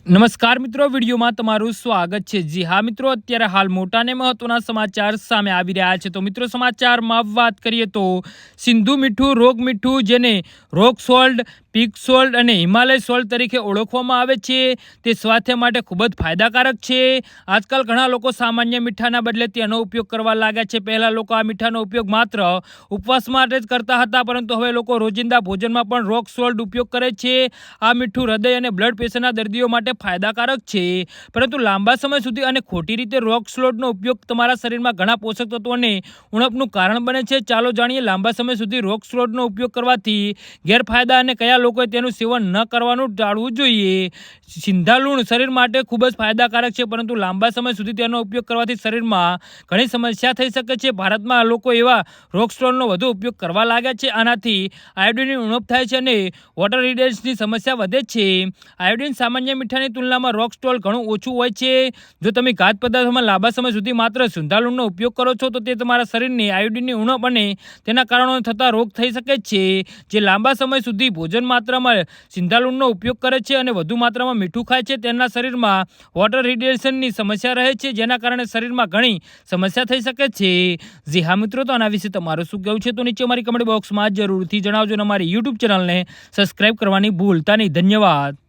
નમસ્કાર મિત્રો, વિડીયોમાં તમારું સ્વાગત છે। જી હા મિત્રો, અત્યારે હાલ મોટા ને મહત્વના સમાચાર સામે આવી રહ્યા છે। તો મિત્રો, સમાચારમાં વાત કરીએ તો સિંધુ મીઠું રોગ મીઠું, જેને રોક સોલ્ટ, પીક સોલ્ટ અને હિમાલય સોલ્ટ તરીકે ઓળખવામાં આવે છે, તે સ્વાસ્થ્ય માટે ખૂબ જ ફાયદાકારક છે। આજકાલ ઘણા લોકો સામાન્ય મીઠાના બદલે તેનો ઉપયોગ કરવા લાગ્યા છે। પહેલા લોકો આ મીઠાનો ઉપયોગ માત્ર ઉપવાસ માટે જ કરતા હતા, પરંતુ હવે લોકો રોજિંદા ભોજનમાં પણ રોક સોલ્ટ ઉપયોગ કરે છે। આ મીઠું હૃદય અને બ્લડ પ્રેશરના દર્દીઓ માટે ફાયદાકારક છે, પરંતુ લાંબા સમય સુધી અને ખોટી રીતે રોક સોલ્ટનો ઉપયોગ તમારા શરીરમાં ઘણા પોષક તત્વો અને ઉણપનું કારણ બને છે। ચાલો જાણીએ લાંબા સમય સુધી રોક સોલ્ટનો ઉપયોગ કરવાથી ગેરફાયદા અને કયા લોકોએ તેનું સેવન ન કરવાનું ટાળવું જોઈએ। સિંધાલુણ શરીર માટે ખૂબ જ ફાયદાકારક છે, પરંતુ લાંબા સમય સુધી તેનો ઉપયોગ કરવાથી શરીરમાં ઘણી સમસ્યા થઈ શકે છે। ભારતમાં લોકો એવા રોક સોલ્ટનો વધુ ઉપયોગ કરવા લાગ્યા છે। આનાથી આયોડિનની ઉણપ થાય છે અને વોટર રિટેન્શનની સમસ્યા વધે છે। આયોડિન સામાન્ય મીઠાની તુલનામાં રોક સોલ્ટ ઘણું ઓછું હોય છે। જો તમે ખાદ્ય પદાર્થોમાં લાંબા સમય સુધી માત્ર સિંધાલુણનો ઉપયોગ કરો છો, તો તે તમારા શરીરની આયોડિનની ઉણપ અને તેના કારણોને થતા રોગ થઈ શકે છે। જે લાંબા સમય સુધી ભોજન માત્રામાં સિંધાલુણનો ઉપયોગ કરે છે અને વધુ માત્રામાં મીઠું ખાય છે, તેમના શરીરમાં વોટર રિટેન્શનની સમસ્યા રહે છે, જેના કારણે શરીરમાં ઘણી સમસ્યા થઈ શકે છે। જી હા મિત્રો, તો આના વિશે તમારું શું કહેવું છે, તો નીચે અમારી કમેન્ટ બોક્સમાં જરૂરથી જણાવજો અને અમારી યુટ્યુબ ચેનલને સબસ્ક્રાઇબ કરવાની ભૂલતા નહીં। ધન્યવાદ।